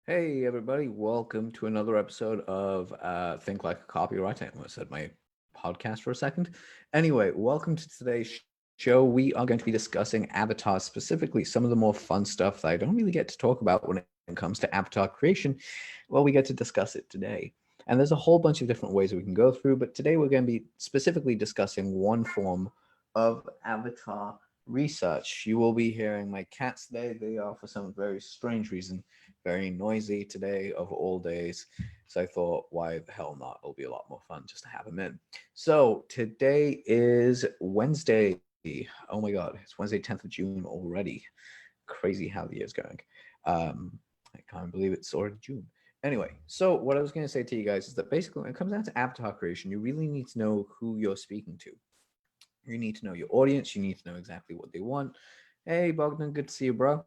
Hey everybody, welcome to another episode of Think Like a Copywriter. I almost said my podcast for a second. Anyway, welcome to today's show. We are going to be discussing avatars, specifically some of the more fun stuff that I don't really get to talk about when it comes to avatar creation. Well, we get to discuss it today. And there's a whole bunch of different ways we can go through, but today we're going to be specifically discussing one form of avatar research. You will be hearing my cats today. They are, for some very strange reason, very noisy today of all days. So I thought, why the hell not? It'll be a lot more fun just to have them in. So today is Wednesday. Oh my God, it's Wednesday, 10th of June already. Crazy how the year's going. Um, I can't believe it's already June. Anyway, so what I was going to say to you guys is that basically when it comes down to avatar creation, you really need to know who you're speaking to. You need to know your audience. You need to know exactly what they want. Hey, Bogdan, good to see you, bro.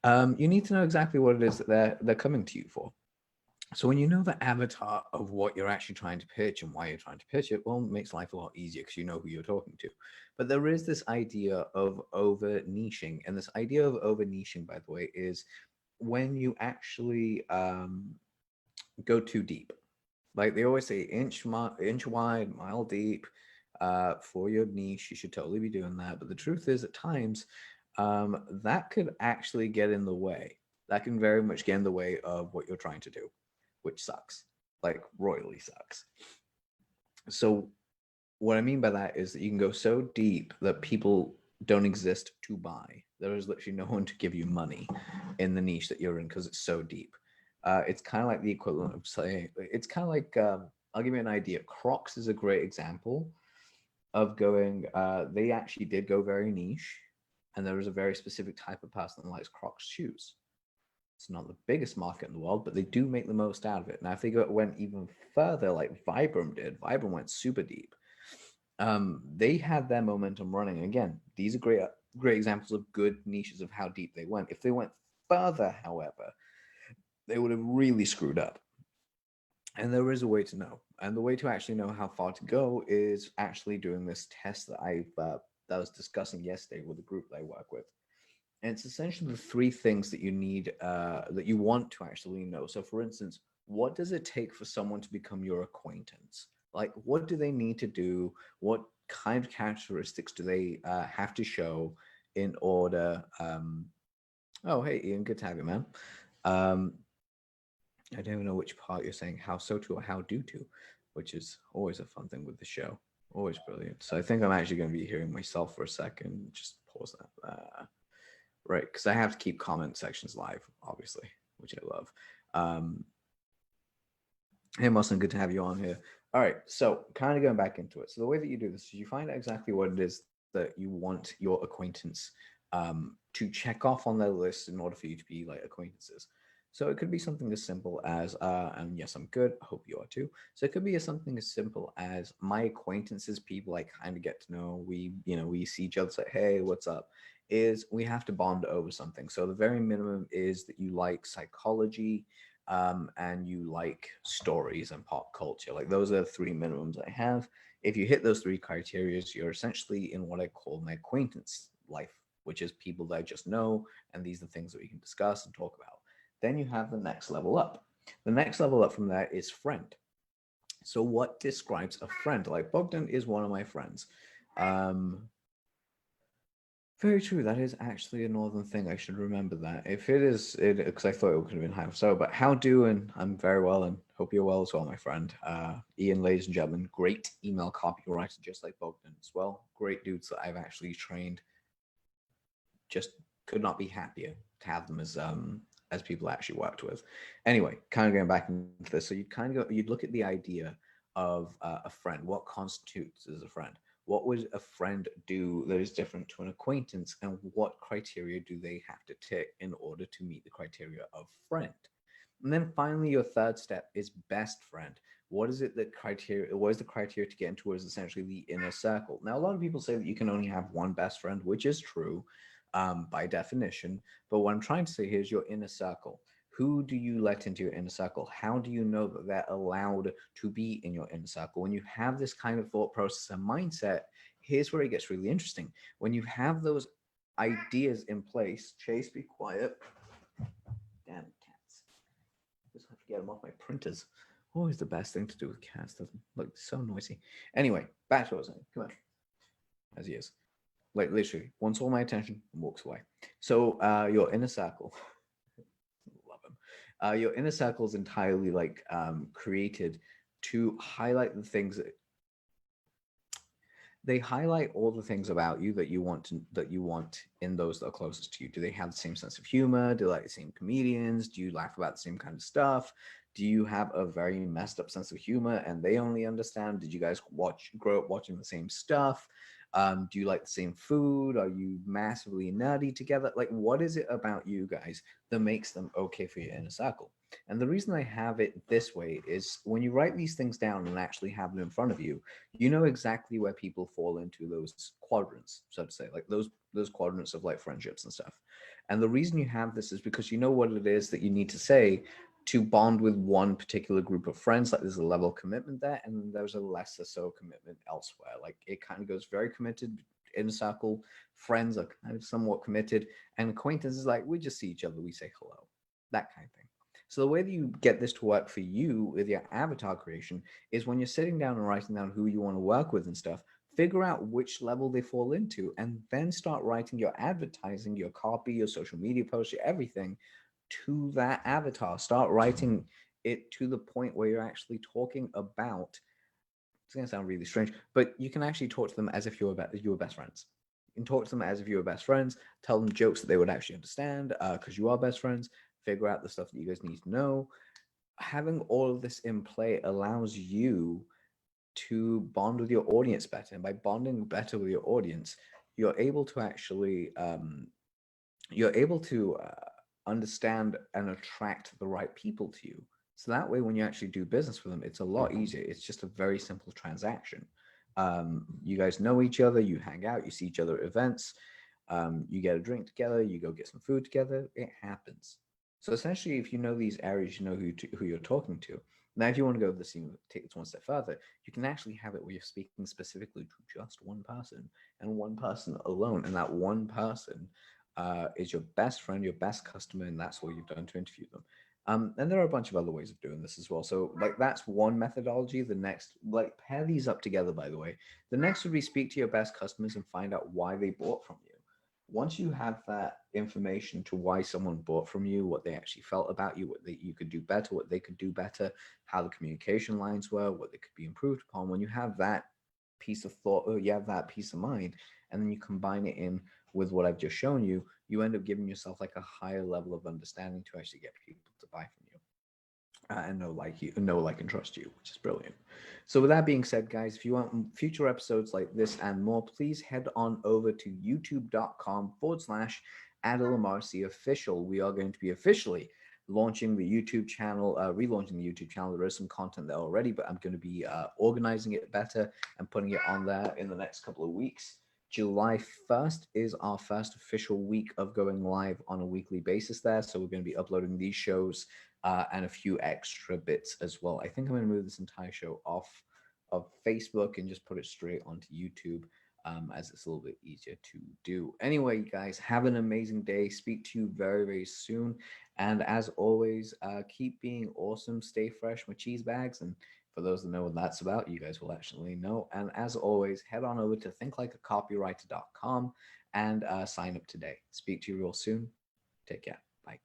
You need to know exactly what it is that they're coming to you for. So when you know the avatar of what you're actually trying to pitch and why you're trying to pitch it, well, it makes life a lot easier because you know who you're talking to. But there is this idea of over niching, and this idea of over niching, by the way, is when you actually go too deep. Like they always say, inch wide, mile deep. For your niche, you should totally be doing that. But the truth is, at times, that could actually get in the way. That can very much get in the way of what you're trying to do, which sucks, like royally sucks. So, what I mean by that is that you can go so deep that people don't exist to buy. There is literally no one to give you money in the niche that you're in because it's so deep. It's kind of like the equivalent of saying, it's kind of like, I'll give you an idea. Crocs is a great example of going, they actually did go very niche, and there was a very specific type of person that likes Crocs shoes. It's not the biggest market in the world, but they do make the most out of it. Now, if they went even further, like Vibram did, Vibram went super deep. They had their momentum running. Again, these are great examples of good niches of how deep they went. If they went further, however, they would have really screwed up. And there is a way to know. And the way to actually know how far to go is actually doing this test that I was discussing yesterday with the group that I work with. And it's essentially the three things that you need, that you want to actually know. So, for instance, what does it take for someone to become your acquaintance? Like, what do they need to do? What kind of characteristics do they have to show in order? Oh, hey, Ian, good to have you, man. Um, I don't even know which part you're saying how so to or how do to, which is always a fun thing with the show. Always brilliant. So I think I'm actually going to be hearing myself for a second. Just pause that. Right, because I have to keep comment sections live, obviously, which I love. Um, hey, Muslim, good to have you on here. All right, so kind of going back into it. So the way that you do this is you find out exactly what it is that you want your acquaintance to check off on their list in order for you to be like acquaintances. So it could be something as simple as, and yes, I'm good. I hope you are too. So it could be something as simple as my acquaintances, people I kind of get to know. We see each other, say, hey, what's up? Is we have to bond over something. So the very minimum is that you like psychology, and you like stories and pop culture. Like those are the three minimums I have. If you hit those three criteria, you're essentially in what I call my acquaintance life, which is people that I just know, and these are the things that we can discuss and talk about. Then you have the next level up. The next level up from there is friend. So, what describes a friend? Like Bogdan is one of my friends. Um, very true. That is actually a northern thing. I should remember that. If it is, it because I thought it could have been how so. But how do and I'm very well and hope you're well as well, my friend. Ian, ladies and gentlemen, great email copywriter, just like Bogdan as well. Great dudes that I've actually trained. Just could not be happier to have them as people I actually worked with. Anyway, kind of going back into this, so you'd look at the idea of a friend. What constitutes as a friend? What would a friend do that is different to an acquaintance, and what criteria do they have to tick in order to meet the criteria of friend? And then finally, your third step is best friend. What is it that criteria? What is the criteria to get into what is essentially the inner circle? Now, a lot of people say that you can only have one best friend, which is true, by definition. But what I'm trying to say here is your inner circle. Who do you let into your inner circle? How do you know that they're allowed to be in your inner circle? When you have this kind of thought process and mindset, here's where it gets really interesting. When you have those ideas in place, Chase, be quiet. Damn cats. get them off my printers. Always the best thing to do with cats. Doesn't look so noisy. Anyway, back to what I was saying. Come on, as he is. Like literally, wants all my attention and walks away. So your inner circle, love him. Your inner circle is entirely like created to highlight the things that they highlight all the things about you that you want in those that are closest to you. Do they have the same sense of humor? Do they like the same comedians? Do you laugh about the same kind of stuff? Do you have a very messed up sense of humor and they only understand? Did you guys grow up watching the same stuff? Do you like the same food? Are you massively nerdy together? Like, what is it about you guys that makes them okay for your inner circle? And the reason I have it this way is when you write these things down and actually have them in front of you, you know exactly where people fall into those quadrants, so to say, like those quadrants of like friendships and stuff. And the reason you have this is because you know what it is that you need to say to bond with one particular group of friends. Like there's a level of commitment there, and then there's a lesser so commitment elsewhere. Like it kind of goes very committed in circle. Friends are kind of somewhat committed, and acquaintances is like we just see each other, we say hello, that kind of thing. So the way that you get this to work for you with your avatar creation is when you're sitting down and writing down who you want to work with and stuff, figure out which level they fall into, and then start writing your advertising, your copy, your social media posts, your everything to that avatar. Start writing it to the point where you're actually talking about, it's going to sound really strange, but you can actually talk to them as if you were best friends. You can talk to them as if you were best friends, tell them jokes that they would actually understand because you are best friends, figure out the stuff that you guys need to know. Having all of this in play allows you to bond with your audience better. And by bonding better with your audience, you're able to actually, understand and attract the right people to you. So that way, when you actually do business with them, it's a lot easier. It's just a very simple transaction. You guys know each other, you hang out, you see each other at events, you get a drink together, you go get some food together, it happens. So essentially, if you know these areas, you know who you're talking to. Now, if you want to go the scene, take it one step further, you can actually have it where you're speaking specifically to just one person and one person alone. And that one person is your best friend, your best customer, and that's what you've done to interview them. And there are a bunch of other ways of doing this as well. So like that's one methodology. The next, like pair these up together, by the way. The next would be speak to your best customers and find out why they bought from you. Once you have that information to why someone bought from you, what they actually felt about you, you could do better, what they could do better, how the communication lines were, what they could be improved upon. When you have that piece of thought, or you have that peace of mind, and then you combine it in with what I've just shown you, you end up giving yourself like a higher level of understanding to actually get people to buy from you. And know, like, and trust you, which is brilliant. So with that being said, guys, if you want future episodes like this and more, please head on over to youtube.com/Adil Amarsi official. We are going to be officially launching the YouTube channel, relaunching the YouTube channel. There is some content there already, but I'm going to be organizing it better and putting it on there in the next couple of weeks. July 1st is our first official week of going live on a weekly basis there. So we're going to be uploading these shows and a few extra bits as well. I think I'm going to move this entire show off of Facebook and just put it straight onto YouTube, as it's a little bit easier to do. Anyway, guys, have an amazing day. Speak to you very, very soon. And as always, keep being awesome. Stay fresh, my cheese bags. And for those that know what that's about, you guys will actually know. And as always, head on over to thinklikeacopywriter.com and sign up today. Speak to you real soon. Take care. Bye.